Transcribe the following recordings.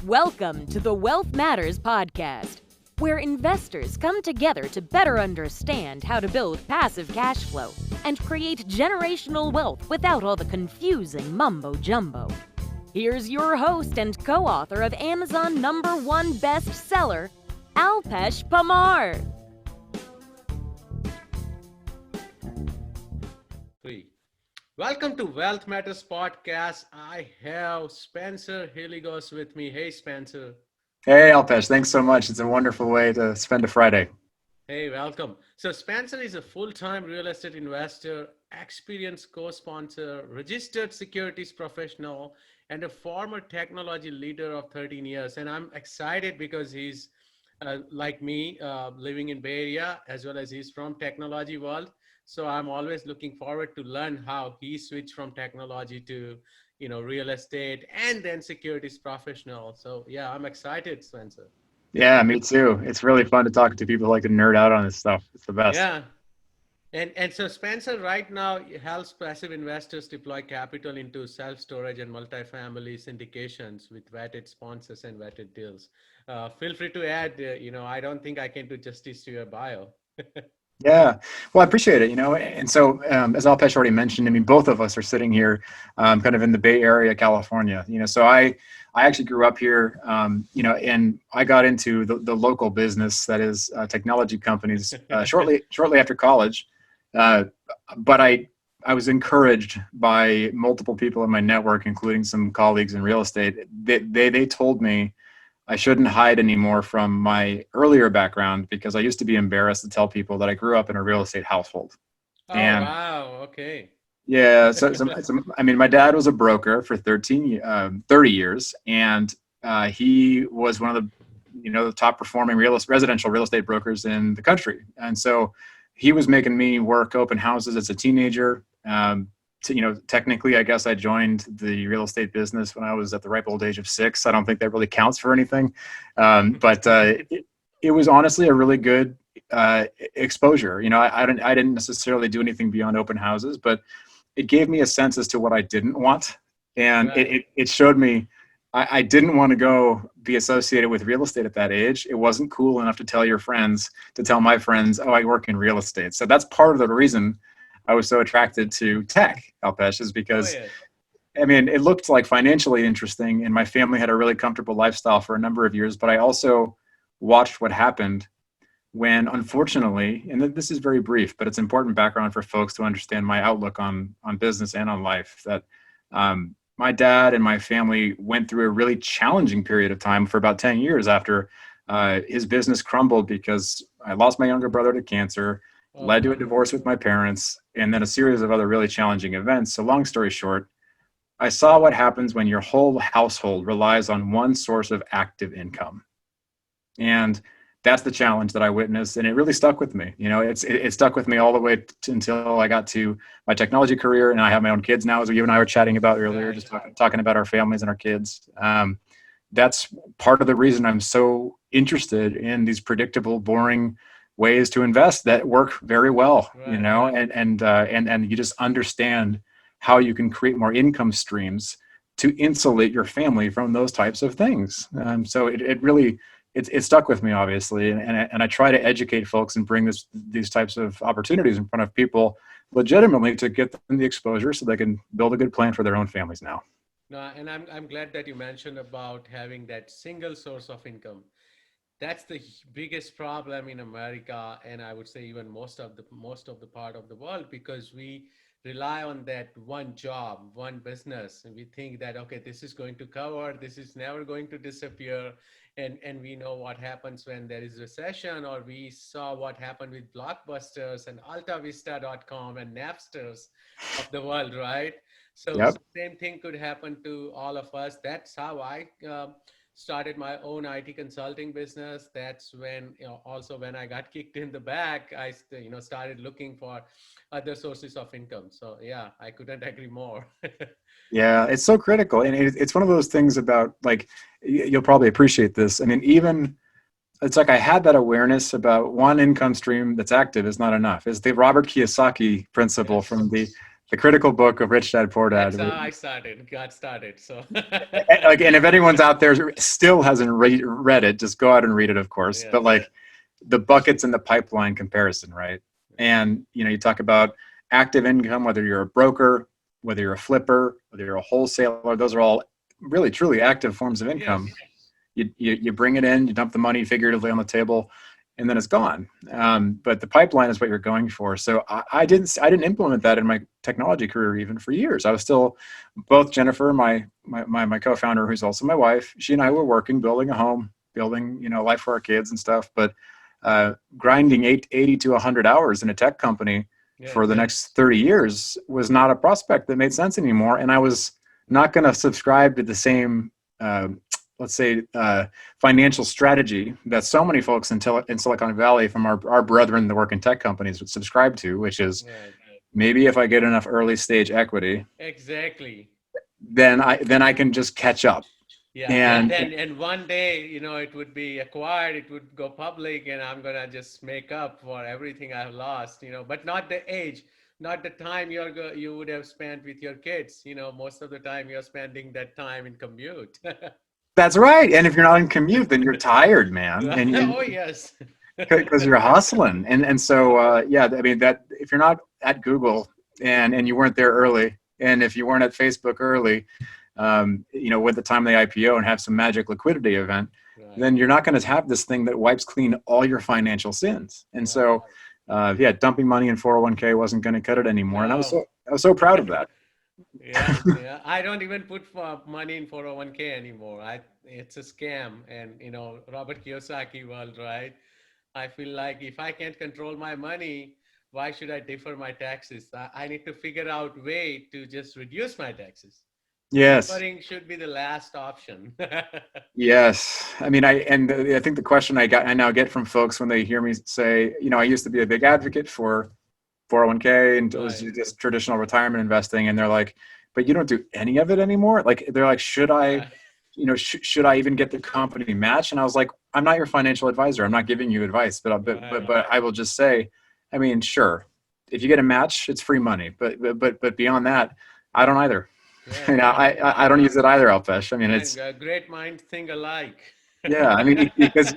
Welcome to the Wealth Matters podcast, where investors come together to better understand how to build passive cash flow and create generational wealth without all the confusing mumbo-jumbo. Here's your host and co-author of Amazon #1 bestseller, Alpesh Pamar. Welcome to Wealth Matters podcast. I have Spencer Hilligos with me. Hey, Spencer. Hey, Alpesh. Thanks so much. It's a wonderful way to spend a Friday. Hey, welcome. So Spencer is a full-time real estate investor, experienced co-sponsor, registered securities professional, and a former technology leader of 13 years. And I'm excited because he's like me, living in Bay Area, as well as he's from technology world. So I'm always looking forward to learn how he switched from technology to, real estate and then securities professional. So yeah, I'm excited, Spencer. Yeah, me too. It's really fun to talk to people who like to nerd out on this stuff. It's the best. Yeah. And so Spencer right now helps passive investors deploy capital into self-storage and multifamily syndications with vetted sponsors and vetted deals. Feel free to add, I don't think I can do justice to your bio. Yeah, well, I appreciate it, And so, as Alpesh already mentioned, I mean, both of us are sitting here kind of in the Bay Area, California, So I actually grew up here, and I got into the local business, that is technology companies, shortly after college. But I was encouraged by multiple people in my network, including some colleagues in real estate. They told me I shouldn't hide anymore from my earlier background because I used to be embarrassed to tell people that I grew up in a real estate household. Oh, wow. Okay. Yeah. So, I mean, my dad was a broker for 30 years, and he was one of the top performing residential real estate brokers in the country. And so he was making me work open houses as a teenager. Technically, I guess I joined the real estate business when I was at the ripe old age of 6. I don't think that really counts for anything. But it was honestly a really good exposure. I didn't necessarily do anything beyond open houses, but it gave me a sense as to what I didn't want. And right. it showed me I didn't want to go be associated with real estate at that age. It wasn't cool enough to tell my friends, oh, I work in real estate. So that's part of the reason I was so attracted to tech, Alpesh, is because, I mean, it looked like financially interesting, and my family had a really comfortable lifestyle for a number of years. But I also watched what happened when, unfortunately, and this is very brief, but it's important background for folks to understand my outlook on business and on life, that my dad and my family went through a really challenging period of time for about 10 years after his business crumbled because I lost my younger brother to cancer, led to a divorce with my parents, and then a series of other really challenging events. So long story short, I saw what happens when your whole household relies on one source of active income. And that's the challenge that I witnessed. And it really stuck with me. It stuck with me all the way until I got to my technology career. And I have my own kids now, as you and I were chatting about earlier, just talking about our families and our kids. That's part of the reason I'm so interested in these predictable, boring ways to invest that work very well, right. And you just understand how you can create more income streams to insulate your family from those types of things. So it really stuck with me, obviously, and I try to educate folks and bring these types of opportunities in front of people legitimately to get them the exposure so they can build a good plan for their own families now. No, and I'm glad that you mentioned about having that single source of income. That's the biggest problem in America, and I would say even most of the part of the world, because we rely on that one job, one business, and we think that, okay, this is going to cover, this is never going to disappear, and we know what happens when there is recession, or we saw what happened with Blockbusters and AltaVista.com and Napsters of the world, right? So Yep. Same thing could happen to all of us. That's how I started my own IT consulting business. That's when, also when I got kicked in the back, I, started looking for other sources of income. So yeah, I couldn't agree more. Yeah, it's so critical. And it's one of those things about, like, you'll probably appreciate this. I mean, it's like I had that awareness about one income stream that's active is not enough. It's the Robert Kiyosaki principle from the the critical book of Rich Dad Poor Dad. That's how I got started. So Like, and if anyone's out there still hasn't read it, just go out and read it, of course. yeah, But like the buckets in the pipeline comparison, right? And you talk about active income, whether you're a broker, whether you're a flipper, whether you're a wholesaler, those are all really truly active forms of income. yes, You bring it in, you dump the money figuratively on the table, and then it's gone. But the pipeline is what you're going for. So I didn't implement that in my technology career even for years. I was still, both Jennifer, my co-founder, who's also my wife, she and I were working, building a home, building life for our kids and stuff. But grinding 80 to 100 hours in a tech company for the next 30 years was not a prospect that made sense anymore. And I was not going to subscribe to the same let's say, financial strategy that so many folks in Silicon Valley from our brethren that work in tech companies would subscribe to, which is maybe if I get enough early stage equity, exactly, then I can just catch up. yeah, and one day, it would be acquired, it would go public, and I'm gonna just make up for everything I've lost, but not the age, not the time you would have spent with your kids. Most of the time you're spending that time in commute. That's right. And if you're not in commute, then you're tired, man. And oh yes, because you're hustling. And so yeah, I mean, that if you're not at Google and you weren't there early, and if you weren't at Facebook early, with the time they IPO and have some magic liquidity event, then you're not going to have this thing that wipes clean all your financial sins. And so yeah, dumping money in 401k wasn't going to cut it anymore. And I was so proud of that. yeah. I don't even put money in 401k anymore. It's a scam, and Robert Kiyosaki world, right? I feel like if I can't control my money, why should I defer my taxes? I need to figure out way to just reduce my taxes. Yes. Deferring should be the last option. Yes. I mean, I think the question I now get from folks when they hear me say, I used to be a big advocate for 401k and it was just traditional retirement investing. And they're like, but you don't do any of it anymore. Like, they're like, should I, should I even get the company match? And I was like, I'm not your financial advisor. I'm not giving you advice, but I will just say, I mean, sure, if you get a match, it's free money, but beyond that, I don't either. I don't use it either, Alpesh. I mean, it's great mind think alike. Yeah, I mean, because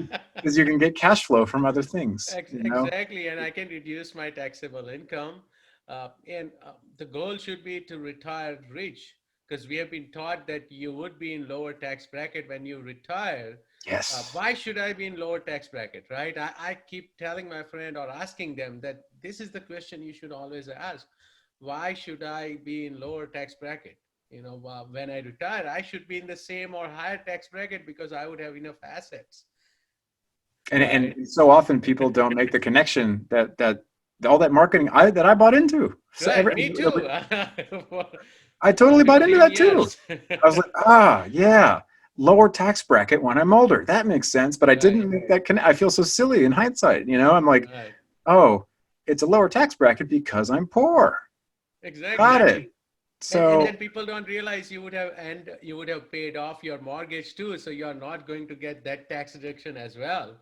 you can get cash flow from other things. Exactly, and I can reduce my taxable income. And the goal should be to retire rich, because we have been taught that you would be in lower tax bracket when you retire. Yes. Why should I be in lower tax bracket, right? I keep telling my friend or asking them that this is the question you should always ask. Why should I be in lower tax bracket? When I retire, I should be in the same or higher tax bracket because I would have enough assets. And so often people don't make the connection that all that marketing that I bought into. Me too. I totally bought into that too. I was like, yeah, lower tax bracket when I'm older. That makes sense. But I didn't make that connect. I feel so silly in hindsight. I'm like, oh, it's a lower tax bracket because I'm poor. Exactly. Got it. So and then people don't realize you would have paid off your mortgage too, so you're not going to get that tax deduction as well.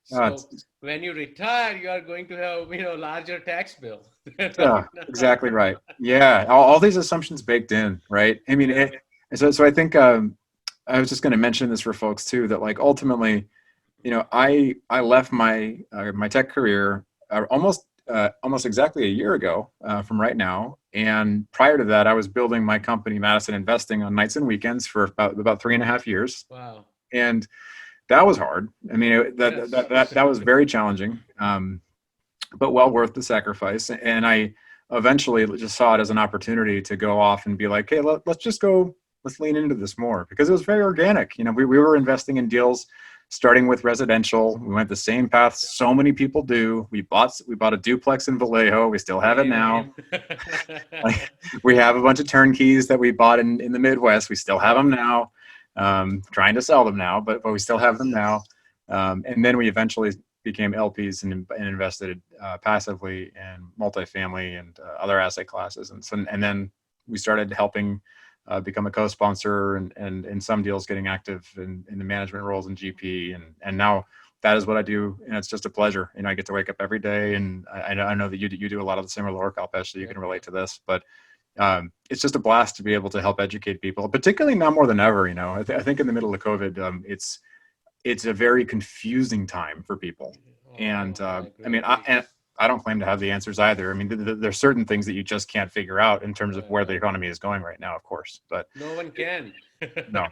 So when you retire, you are going to have larger tax bill. Exactly right. Yeah, all these assumptions baked in, right? I mean, so I think I was just going to mention this for folks too, that like ultimately, I left my tech career almost exactly a year ago from right now. And prior to that, I was building my company, Madison Investing, on nights and weekends for about 3.5 years. Wow. And that was hard. I mean, that was very challenging, but well worth the sacrifice. And I eventually just saw it as an opportunity to go off and be like, hey, let's lean into this more, because it was very organic. We were investing in deals starting with residential. We went the same path so many people do. We bought a duplex in Vallejo. We still have it now. We have a bunch of turnkeys that we bought in the Midwest. We still have them now. Trying to sell them now, but we still have them now. And then we eventually became LPs and invested passively in multifamily and other asset classes. And then we started helping become a co-sponsor and in some deals getting active in the management roles in GP. And now that is what I do. And it's just a pleasure. I get to wake up every day. And I know that you do a lot of the similar work, Alpesh, so you can relate to this. But it's just a blast to be able to help educate people, particularly now more than ever. I think in the middle of COVID, it's a very confusing time for people. And I I mean, agree. I don't claim to have the answers either. I mean, there's certain things that you just can't figure out in terms of where the Right. economy is going right now, of course. But No one can. no,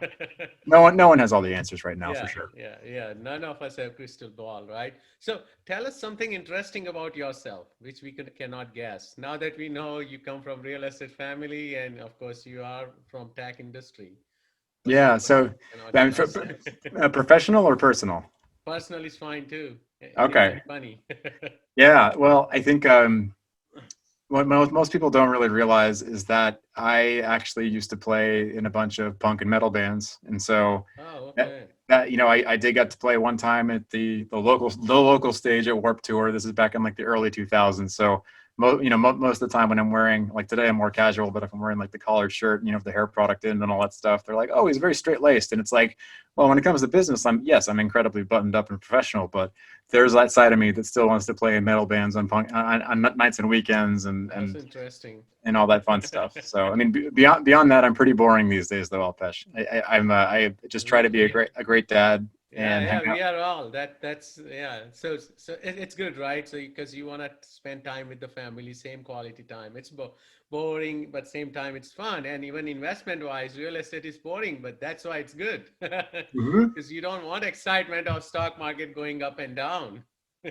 no one has all the answers right now for Yeah, sure. yeah, yeah. None of us have crystal ball, right? So tell us something interesting about yourself, which we cannot guess. Now that we know you come from real estate family, and of course you are from tech industry, what's Yeah. something So, we cannot I mean, guess? professional or personal? Personal is fine too. Anything Okay. funny? Yeah. Well, I think what most people don't really realize is that I actually used to play in a bunch of punk and metal bands, and so Oh, that, okay. I did get to play one time at the local stage at Warped Tour. This is back in like the early 2000s. So most of the time when I'm wearing, like today I'm more casual, but if I'm wearing like the collared shirt, the hair product in and all that stuff, they're like, oh, he's very straight laced, and it's like, well, when it comes to business, I'm incredibly buttoned up and professional, but there's that side of me that still wants to play in metal bands on punk on nights and weekends and That's and interesting. and all that fun stuff. So I mean, beyond that, I'm pretty boring these days, though, Alpesh. I just try to be a great dad Yeah, and hang yeah, out. we are all. That's yeah. So it's good, right? So because you want to spend time with the family, same quality time. It's boring, but same time it's fun. And even investment wise, real estate is boring, but that's why it's good. Mhm. Because you don't want excitement of stock market going up and down.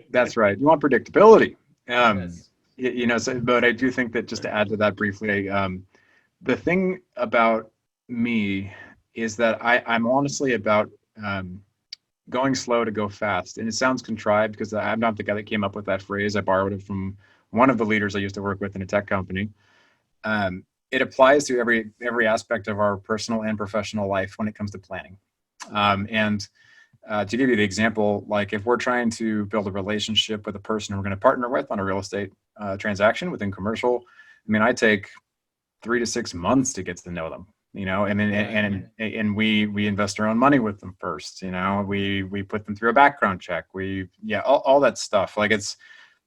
That's right. You want predictability. Um, Yes. but I do think that, just to add to that briefly, the thing about me is that I'm honestly about um, going slow to go fast. And it sounds contrived because I'm not the guy that came up with that phrase. I borrowed it from one of the leaders I used to work with in a tech company. It applies to every aspect of our personal and professional life when it comes to planning. And to give you the example, like if we're trying to build a relationship with a person we're going to partner with on a real estate transaction within commercial, I mean, I take 3 to 6 months to get to know them. And then Right. and we invest our own money with them first. We put them through a background check. All that stuff. Like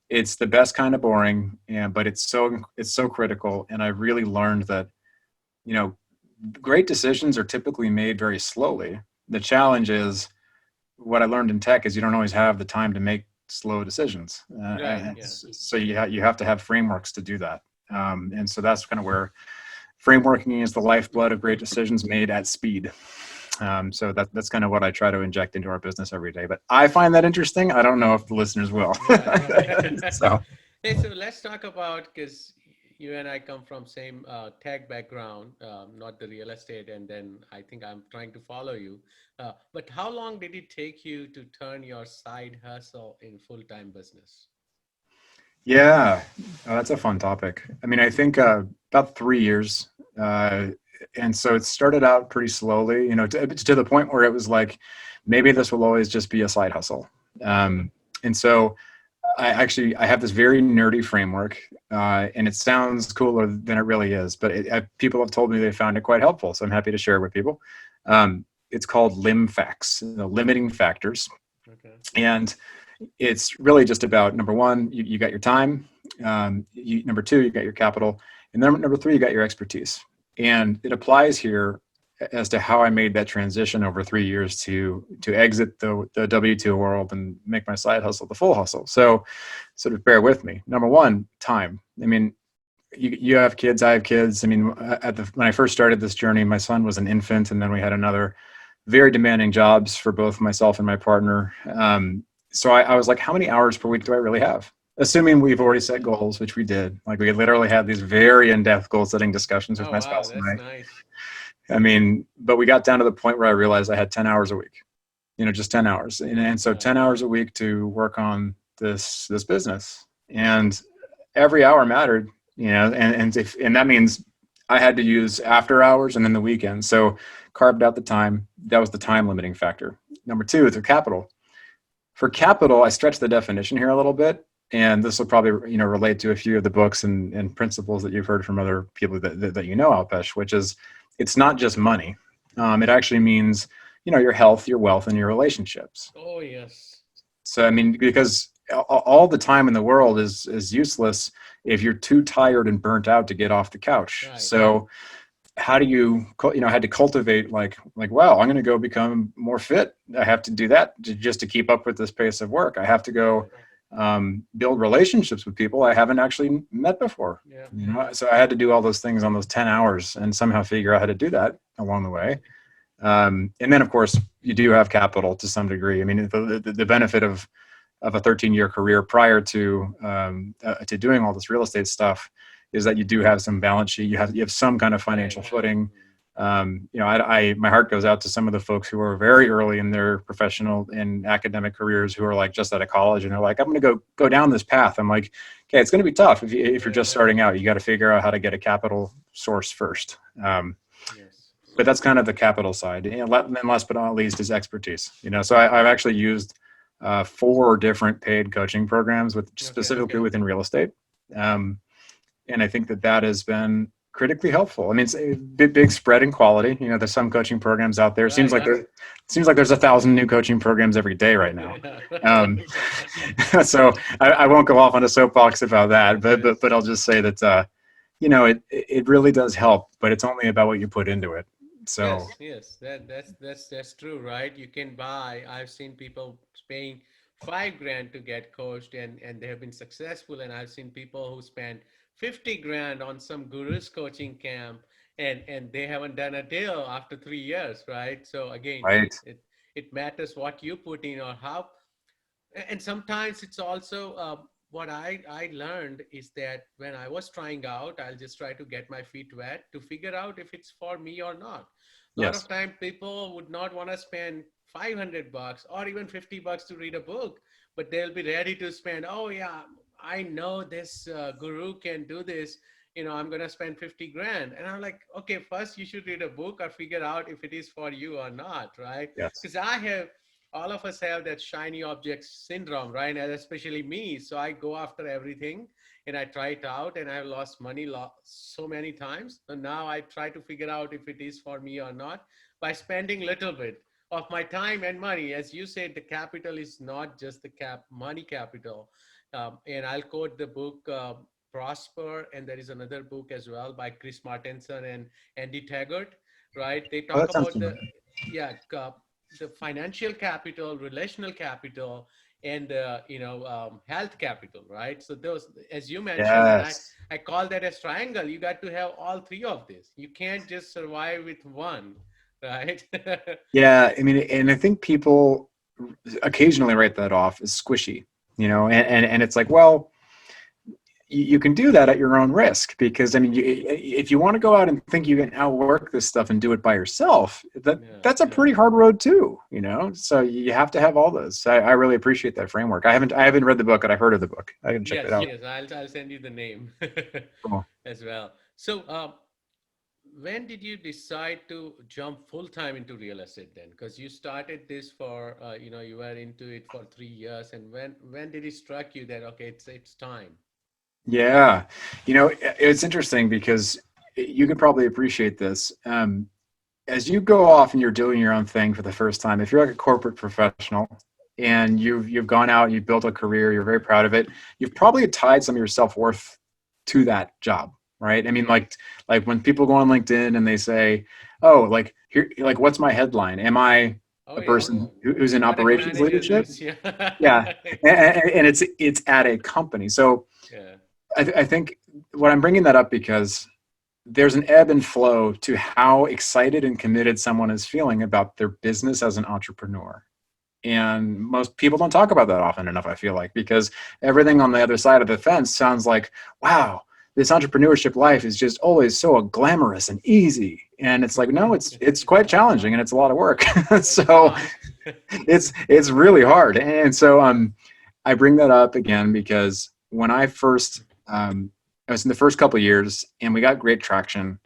it's the best kind of boring, but it's so critical. And I really learned that you know great decisions are typically made very slowly. The challenge is, what I learned in tech is you don't always have the time to make slow decisions. Right. And Yeah. so you have to have frameworks to do that. And so that's kind of where frameworking is the lifeblood of great decisions made at speed. So that's kind of what I try to inject into our business every day. But I find that interesting. I don't know if the listeners will. Yeah, right. So Hey, so let's talk about, because you and I come from same tech background, not the real estate, and then I think I'm trying to follow you. But how long did it take you to turn your side hustle in full-time business? yeah, that's a fun topic. I mean, I think about 3 years. Uh, and so it started out pretty slowly, to the point where it was like, maybe this will always just be a side hustle. Okay. And so I have this very nerdy framework, and it sounds cooler than it really is, but people have told me they found it quite helpful, so I'm happy to share it with people. It's called LIMFACTS, limiting factors, Okay. and it's really just about, number one, you got your time, number two, you got your capital, and then number three, you got your expertise. And it applies here as to how I made that transition over 3 years to exit the W-2 world and make my side hustle the full hustle. So sort of bear with me. Number one, time. I mean, you have kids, I have kids. I mean, when I first started this journey, my son was an infant, and then we had another very demanding jobs for both myself and my partner. So I was like, how many hours per week do I really have? Assuming we've already set goals, which we did. Like, we literally had these very in-depth goal setting discussions with Oh, my wow, spouse and that's I. nice. I mean, but we got down to the point where I realized I had 10 hours a week, just 10 hours. And so Right. 10 hours a week to work on this business. And every hour mattered, and that means I had to use after hours and then the weekend. So carved out the time. That was the time limiting factor. Number two is the capital. For capital, I stretched the definition here a little bit. And this will probably, relate to a few of the books and principles that you've heard from other people that Alpesh, which is, it's not just money. It actually means, your health, your wealth, and your relationships. Oh, yes. So, I mean, because all the time in the world is useless if you're too tired and burnt out to get off the couch. Right. So how do you, I had to cultivate like, wow, I'm going to go become more fit. I have to do that just to keep up with this pace of work. I have to go build relationships with people I haven't actually met before. Yeah. So I had to do all those things on those 10 hours and somehow figure out how to do that along the way. And then of course you do have capital to some degree. I mean, the benefit of a 13-year career prior to doing all this real estate stuff is that you do have some balance sheet. You have some kind of financial footing. My heart goes out to some of the folks who are very early in their professional and academic careers who are like just out of college and they're like, I'm going to go down this path. I'm like, okay, it's going to be tough if you're just starting out. You got to figure out how to get a capital source first. But that's kind of the capital side. And then last but not least is expertise. So I've actually used 4 different paid coaching programs specifically within real estate. And I think that has been critically helpful. I mean, it's a big spread in quality. There's some coaching programs out there. It seems like there's 1,000 new coaching programs every day right now. So I won't go off on a soapbox about that, but I'll just say that it really does help, but it's only about what you put into it. So yes, that's true, right? You can buy. I've seen people paying $5,000 to get coached, and they have been successful. And I've seen people who spend $50,000 on some guru's coaching camp, and they haven't done a deal after 3 years, right? So again, right. It matters what you put in or how. And sometimes it's also what I learned is that when I was trying out, I'll just try to get my feet wet to figure out if it's for me or not. A lot of time people would not want to spend $500 or even $50 to read a book, but they'll be ready to spend, oh yeah, I know this guru can do this. I'm going to spend $50,000. And I'm like, okay, first you should read a book or figure out if it is for you or not, right? Yes. Because all of us have that shiny object syndrome, right? And especially me. So I go after everything and I try it out and I've lost money so many times. And now I try to figure out if it is for me or not by spending a little bit of my time and money. As you said, the capital is not just the money capital. And I'll quote the book Prosper, and there is another book as well by Chris Martenson and Andy Taggart, right? They talk about the financial capital, relational capital, and health capital, right? So those, as you mentioned, and I call that as triangle. You got to have all 3 of this. You can't just survive with one, right? Yeah, I mean, and I think people occasionally write that off as squishy. And it's like, well, you can do that at your own risk, because I mean, if you want to go out and think you can outwork this stuff and do it by yourself, that's a pretty hard road too, so you have to have all those. I really appreciate that framework. I haven't read the book, but I've heard of the book. I can check it out. Yes, I'll send you the name Cool. as well. So when did you decide to jump full-time into real estate then? Because you started this for, you were into it for 3 years. And when did it strike you that, okay, it's time? Yeah. It's interesting because you could probably appreciate this. As you go off and you're doing your own thing for the first time, if you're like a corporate professional and you've gone out, you've built a career, you're very proud of it, you've probably tied some of your self-worth to that job. Right. I mean, like when people go on LinkedIn and they say, oh, like here, like, what's my headline? Am I a person who's in operations leadership? Yeah. And it's at a company. So I think what I'm bringing that up because there's an ebb and flow to how excited and committed someone is feeling about their business as an entrepreneur. And most people don't talk about that often enough, I feel like, because everything on the other side of the fence sounds like, wow, this entrepreneurship life is just always so glamorous and easy. And it's like, no, it's quite challenging and it's a lot of work. So it's really hard. And so I bring that up again because when I first, I was in the first couple of years and we got great traction,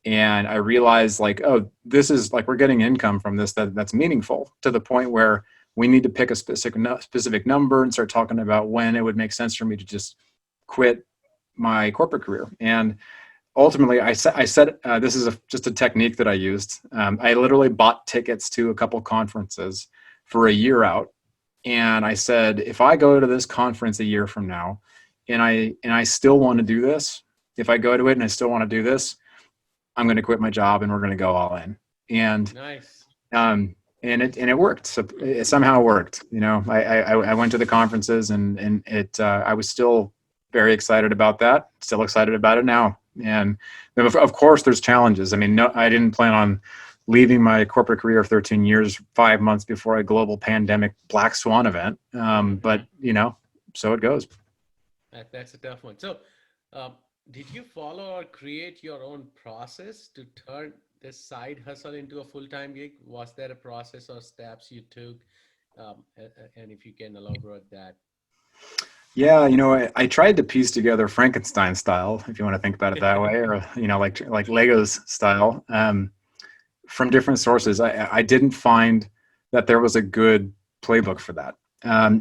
and I realized like, oh, this is like, we're getting income from this that's meaningful, to the point where we need to pick a specific number and start talking about when it would make sense for me to just quit my corporate career. And ultimately I said, this is just a technique that I used. I literally bought tickets to a couple conferences for a year out. And I said, if I go to this conference a year from now and I still want to do this, if I go to it and I still want to do this, I'm going to quit my job and we're going to go all in. And Nice. it worked. So it somehow worked. I went to the conferences and I was still very excited about that. Still excited about it now. And of course, there's challenges. I mean, no, I didn't plan on leaving my corporate career of 13 years, 5 months before a global pandemic black swan event. But so it goes. That's a tough one. So, um, did you follow or create your own process to turn this side hustle into a full-time gig? Was there a process or steps you took? And if you can elaborate that. Yeah, I tried to piece together Frankenstein style, if you want to think about it that way, or like Legos style, from different sources. I didn't find that there was a good playbook for that.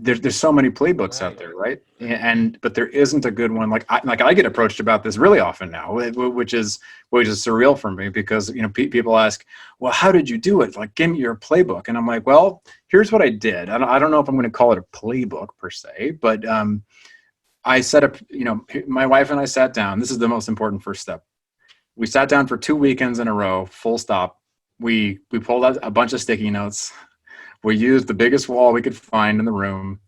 There's so many playbooks out Right. there, right? But there isn't a good one. Like I get approached about this really often now, which is surreal for me because people ask, well, how did you do it? Like, give me your playbook, and I'm like, well, here's what I did. I don't know if I'm going to call it a playbook per se, but I set up. My wife and I sat down. This is the most important first step. We sat down for 2 weekends in a row, full stop. We pulled out a bunch of sticky notes. We used the biggest wall we could find in the room,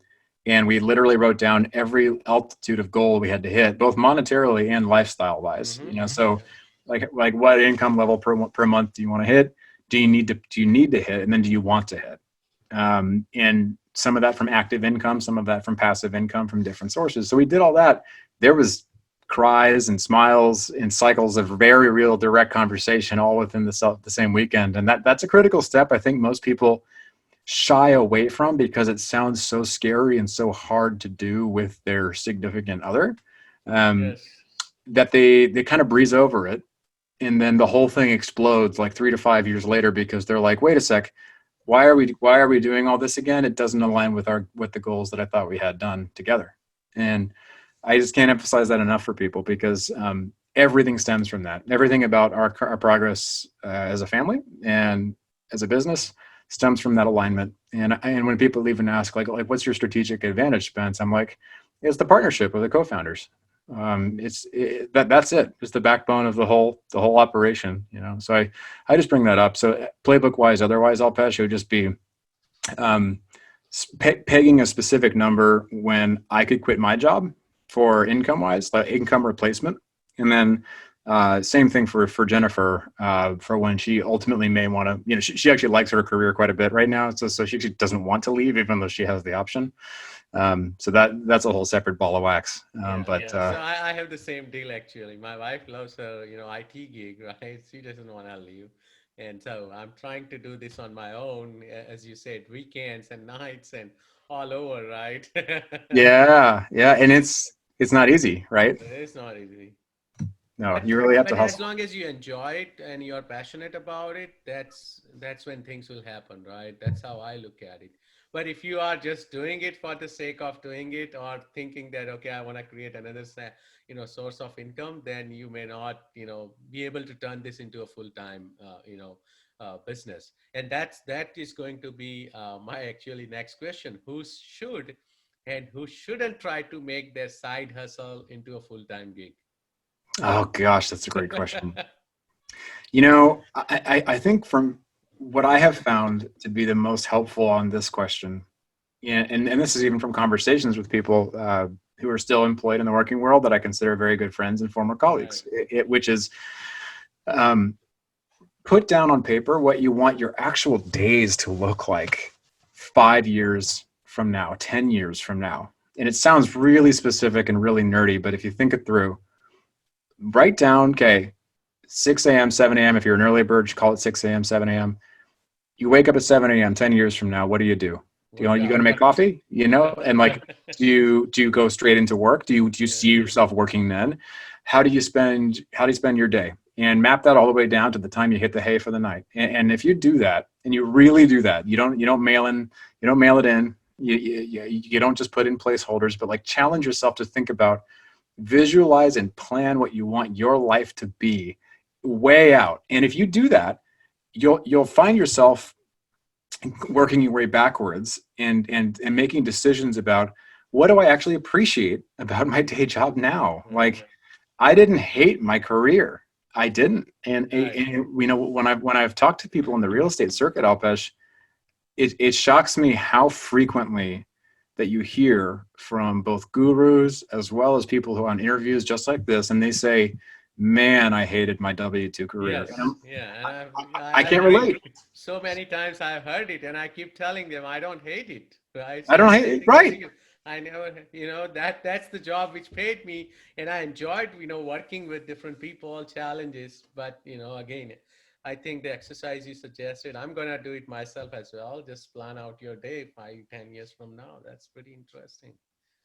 and we literally wrote down every altitude of goal we had to hit, both monetarily and lifestyle wise. So like what income level per month do you want to hit? Do you need to hit? And then do you want to hit? And some of that from active income, some of that from passive income from different sources. So we did all that. There was cries and smiles and cycles of very real direct conversation all within the same weekend. And that's a critical step. I think most people shy away from because it sounds so scary and so hard to do with their significant other, Yes. that they kind of breeze over it. And then the whole thing explodes like 3 to 5 years later because they're like, wait a sec, why are we doing all this again? It doesn't align with the goals that I thought we had done together. And I just can't emphasize that enough for people because everything stems from that. Everything about our progress as a family and as a business stems from that alignment. And when people even ask like what's your strategic advantage, Spence? I'm like, it's the partnership with the co-founders. That's it. It's the backbone of the whole operation. So I just bring that up. So playbook wise, otherwise, Alpesh, it would just be pegging a specific number when I could quit my job for income wise, like income replacement, and then same thing for Jennifer, for when she ultimately may want to, she actually likes her career quite a bit right now. So she actually doesn't want to leave, even though she has the option. So that's a whole separate ball of wax. So I have the same deal actually. My wife loves her, IT gig, right? She doesn't want to leave. And so I'm trying to do this on my own, as you said, weekends and nights and all over, right? Yeah. And it's not easy, right? It's not easy. No, you really have to But as hustle. long as you enjoy it and you're passionate about it, that's when things will happen, right? That's how I look at it. But if you are just doing it for the sake of doing it or thinking that, okay, I want to create another source of income, then you may not be able to turn this into a full-time business. And that is going to be my actually next question. Who should and who shouldn't try to make their side hustle into a full-time gig? Oh gosh, that's a great question. I think from what I have found to be the most helpful on this question, and this is even from conversations with people who are still employed in the working world that I consider very good friends and former colleagues, which is put down on paper what you want your actual days to look like 5 years from now, 10 years from now. And it sounds really specific and really nerdy, but if you think it through, write down, okay, 6 a.m., 7 a.m. If you're an early bird, call it 6 a.m., 7 a.m. You wake up at 7 a.m., 10 years from now, what do? You going to make coffee? And like, do you go straight into work? Do you see yourself working then? How do you spend your day? And map that all the way down to the time you hit the hay for the night. And if you do that, and you really do that, you don't mail it in. You don't just put in placeholders, but like challenge yourself to think about, visualize and plan what you want your life to be way out. And if you do that, you'll find yourself working your way backwards and making decisions about what do I actually appreciate about my day job now? Like, I didn't hate my career. I didn't. And you know, when I've talked to people in the real estate circuit, Alpesh, it shocks me how frequently that you hear from both gurus as well as people who are on interviews just like this, and they say, man, I hated my W-2 career. Yes, And yeah, and I can't relate. so many times I've heard it, and I keep telling them I don't hate it. Right? I don't hate it. Right. I never, that's the job which paid me, and I enjoyed, working with different people, challenges. But again, I think the exercise you suggested, I'm gonna do it myself as well. Just plan out your day 5, 10 years from now. That's pretty interesting.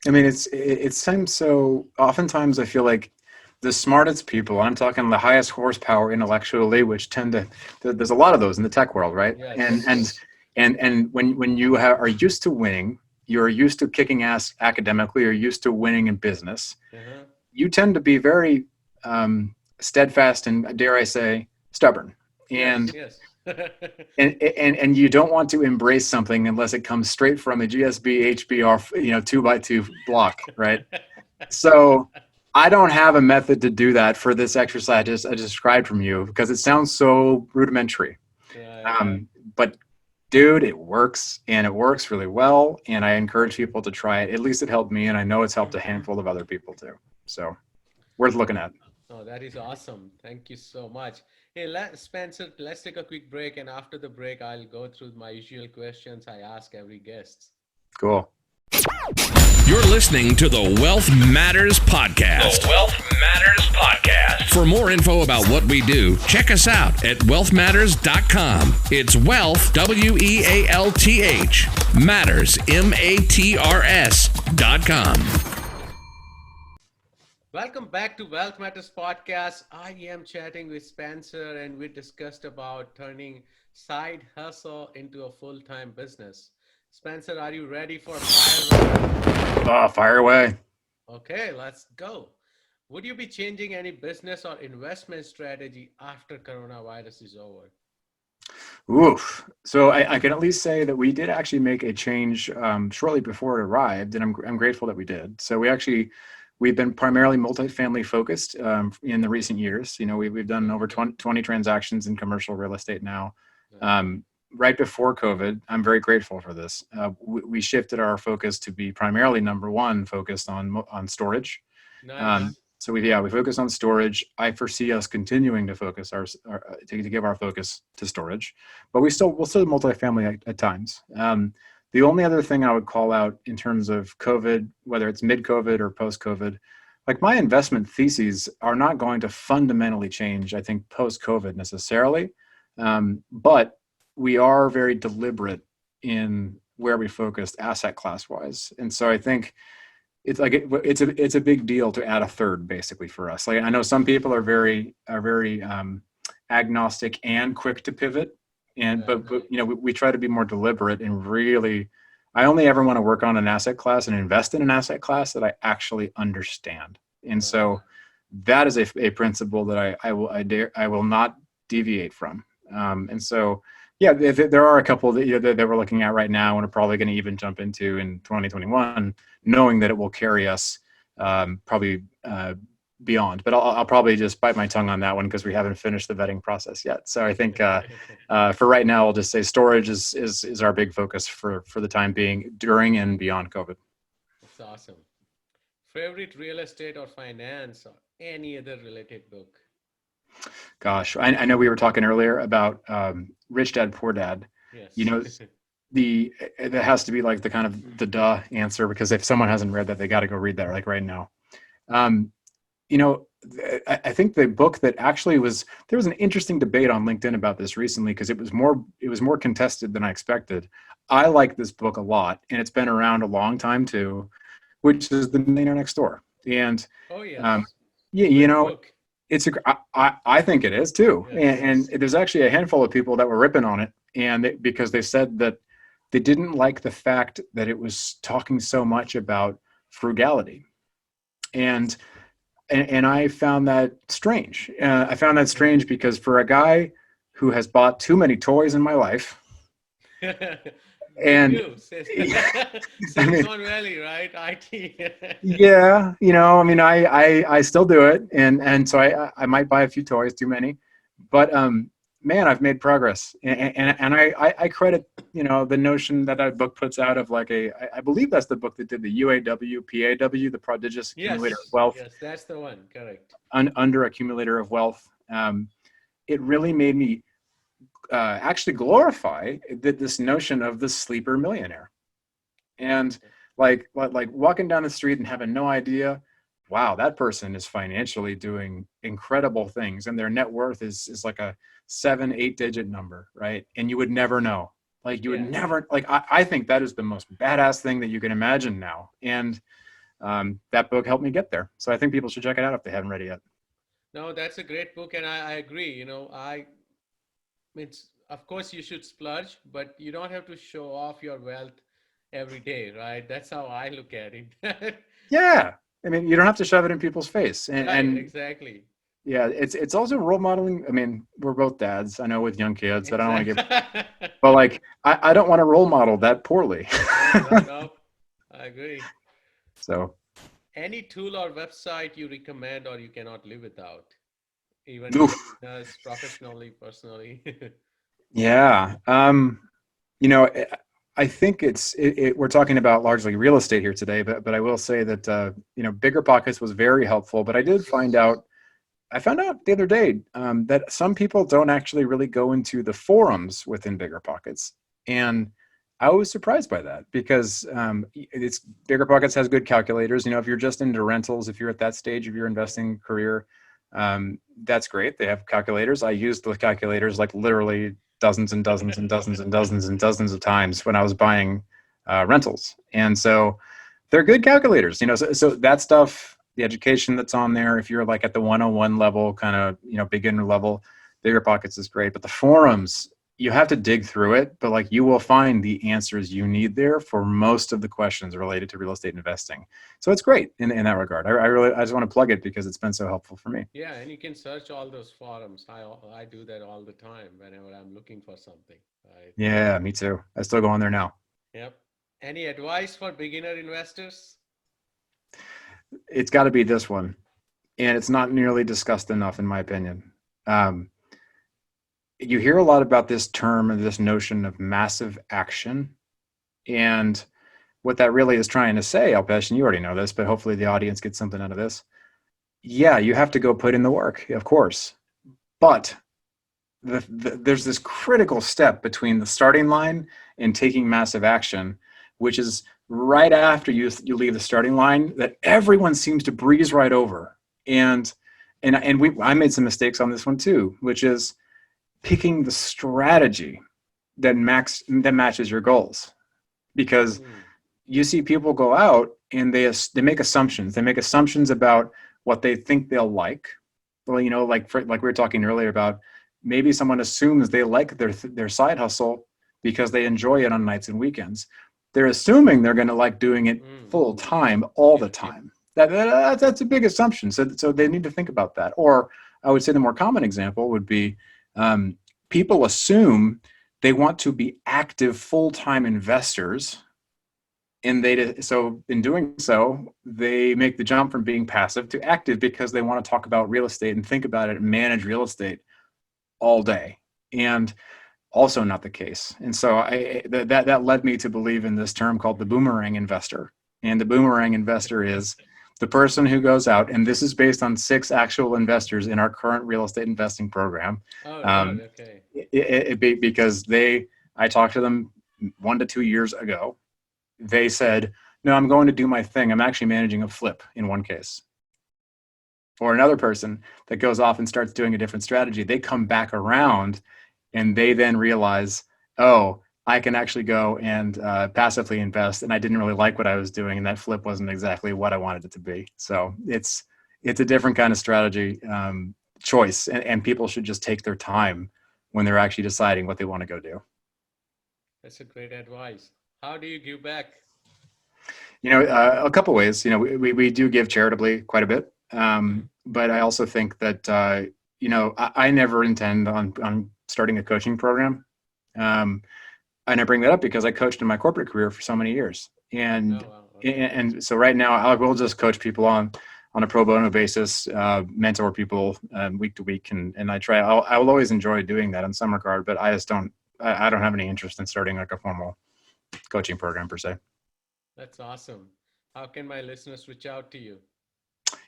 I mean, it seems so. Oftentimes, I feel like the smartest people, I'm talking the highest horsepower intellectually, which tend to, there's a lot of those in the tech world, right? Yes. And when you are used to winning, you're used to kicking ass academically, you're used to winning in business, you tend to be very steadfast and, dare I say, stubborn. And yes. and you don't want to embrace something unless it comes straight from a GSB HBR 2x2 block, right? So I don't have a method to do that for this exercise I described from you because it sounds so rudimentary. But dude, it works, and it works really well, and I encourage people to try it. At least it helped me, and I know it's helped a handful of other people too. So worth looking at. Oh, that is awesome. Thank you so much. Hey, Spencer, let's take a quick break, and after the break, I'll go through my usual questions I ask every guest. Cool. You're listening to the Wealth Matters Podcast. The Wealth Matters Podcast. For more info about what we do, check us out at wealthmatters.com. It's wealth, WEALTH, matters, MATRS.com. Welcome back to Wealth Matters Podcast. I am chatting with Spencer, and we discussed about turning side hustle into a full-time business. Spencer, are you ready for fire? Fire away. Okay, let's go. Would you be changing any business or investment strategy after coronavirus is over? Oof. So I can at least say that we did actually make a change shortly before it arrived, and I'm grateful that we did. So we've been primarily multifamily focused in the recent years. We've done over 20 transactions in commercial real estate now. Right before COVID, I'm very grateful for this. We shifted our focus to be primarily number one focused on storage. Nice. So we focus on storage. I foresee us continuing to focus to give our focus to storage, but we'll still multifamily at times. The only other thing I would call out in terms of COVID, whether it's mid-COVID or post-COVID, like my investment theses are not going to fundamentally change, I think, post-COVID necessarily, but we are very deliberate in where we focused asset class-wise, and so I think it's a big deal to add a third, basically, for us. Like I know some people are very agnostic and quick to pivot. But we try to be more deliberate and really, I only ever want to work on an asset class and invest in an asset class that I actually understand. And so that is a principle that I will not deviate from. And so, there are a couple that we're looking at right now and are probably going to even jump into in 2021, knowing that it will carry us probably beyond, but I'll probably just bite my tongue on that one because we haven't finished the vetting process yet. So I think for right now, I'll just say storage is our big focus for the time being during and beyond COVID. That's awesome. Favorite real estate or finance or any other related book? Gosh, I know we were talking earlier about Rich Dad, Poor Dad. Yes. It has to be like the kind of the duh answer, because if someone hasn't read that, they got to go read that like right now. I think the book that actually there was an interesting debate on LinkedIn about this recently because it was more contested than I expected. I like this book a lot, and it's been around a long time too, which is The Millionaire Next Door. And I think it is too. Yes. And there's actually a handful of people that were ripping on it, because they said that they didn't like the fact that it was talking so much about frugality. And I found that strange. I found that strange because for a guy who has bought too many toys in my life, And too. I mean, Silicon Valley, right? IT. yeah, I mean, I still do it, and so I might buy a few toys, too many, but man, I've made progress, and I credit the notion that book puts out of like I believe that's the book that did the PAW, the prodigious accumulator of Yes, wealth, yes, that's the one. Correct. under accumulator of wealth. It really made me actually glorify this notion of the sleeper millionaire. And like walking down the street and having no idea, wow, that person is financially doing incredible things, and their net worth is like a 7-8 digit number, right? And you would never know. Like you would never, like I think that is the most badass thing that you can imagine now. And that book helped me get there. So I think people should check it out if they haven't read it yet. No, that's a great book, and I agree. It's of course you should splurge, but you don't have to show off your wealth every day, right? That's how I look at it. Yeah. I mean, you don't have to shove it in people's face. Right, And exactly. yeah, it's also role modeling. I mean, we're both dads, I know, with young kids, but I don't want to Exactly. get, but like, I don't want to role model that poorly. No, I agree. So, Any tool or website you recommend or you cannot live without, even oof. business, professionally, personally? Yeah. You know, I think we're talking about largely real estate here today, but I will say that, BiggerPockets was very helpful, but I found out the other day that some people don't actually really go into the forums within BiggerPockets. And I was surprised by that because BiggerPockets has good calculators. If you're just into rentals, if you're at that stage of your investing career, that's great. They have calculators. I used the calculators like literally dozens and dozens and dozens and dozens and dozens of times when I was buying rentals. And so they're good calculators, so that stuff, the education that's on there, if you're like at the 101 level, kind of, beginner level, BiggerPockets is great. But the forums, you have to dig through it, but like you will find the answers you need there for most of the questions related to real estate investing. So it's great in that regard. I just want to plug it because it's been so helpful for me. Yeah, and you can search all those forums. I do that all the time whenever I'm looking for something. Right? Yeah, me too. I still go on there now. Yep. Any advice for beginner investors? It's got to be this one, and it's not nearly discussed enough, in my opinion. You hear a lot about this term and this notion of massive action, and what that really is trying to say, Alpesh, and you already know this, but hopefully the audience gets something out of this. Yeah, you have to go put in the work, of course, but there's this critical step between the starting line and taking massive action, which is right after you leave the starting line, that everyone seems to breeze right over. And I made some mistakes on this one too, which is picking the strategy that matches your goals. Because you see people go out and they make assumptions. They make assumptions about what they think they'll like. Well, like we were talking earlier about, maybe someone assumes they like their side hustle because they enjoy it on nights and weekends. They're assuming they're going to like doing it full time all the time. That's a big assumption. So they need to think about that. Or I would say the more common example would be people assume they want to be active full-time investors, and so in doing so, they make the jump from being passive to active because they want to talk about real estate and think about it and manage real estate all day. And also not the case. And so that led me to believe in this term called the boomerang investor. And the boomerang investor is the person who goes out, and this is based on 6 actual investors in our current real estate investing program. Okay. Because I talked to them 1 to 2 years ago. They said, no, I'm going to do my thing. I'm actually managing a flip in one case. Or another person that goes off and starts doing a different strategy. They come back around and they then realize, oh, I can actually go and passively invest, and I didn't really like what I was doing, and that flip wasn't exactly what I wanted it to be. So it's a different kind of strategy choice, and people should just take their time when they're actually deciding what they want to go do. That's a great advice. How do you give back? A couple ways. We do give charitably quite a bit, but I also think that I never intend on starting a coaching program. And I bring that up because I coached in my corporate career for so many years. And Oh, wow. Okay. and so right now I will just coach people on a pro bono basis, mentor people week to week, and I will always enjoy doing that in some regard, but I don't have any interest in starting like a formal coaching program per se. That's awesome. How can my listeners reach out to you?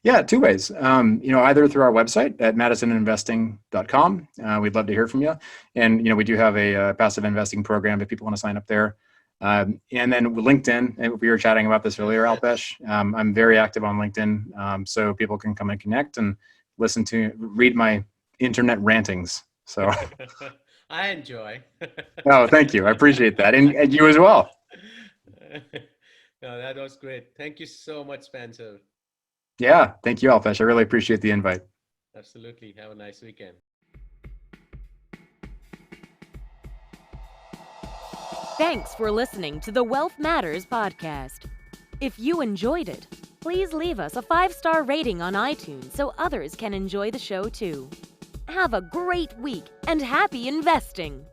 Yeah, two ways. Either through our website at madisoninvesting.com. We'd love to hear from you. And, we do have a passive investing program if people want to sign up there. And then LinkedIn, and we were chatting about this earlier, Alpesh. I'm very active on LinkedIn, so people can come and connect and read my internet rantings. So, I enjoy. oh, thank you. I appreciate that. And you as well. No, that was great. Thank you so much, Spencer. Yeah, thank you, Alpesh. I really appreciate the invite. Absolutely. Have a nice weekend. Thanks for listening to the Wealth Matters podcast. If you enjoyed it, please leave us a 5-star rating on iTunes so others can enjoy the show too. Have a great week and happy investing!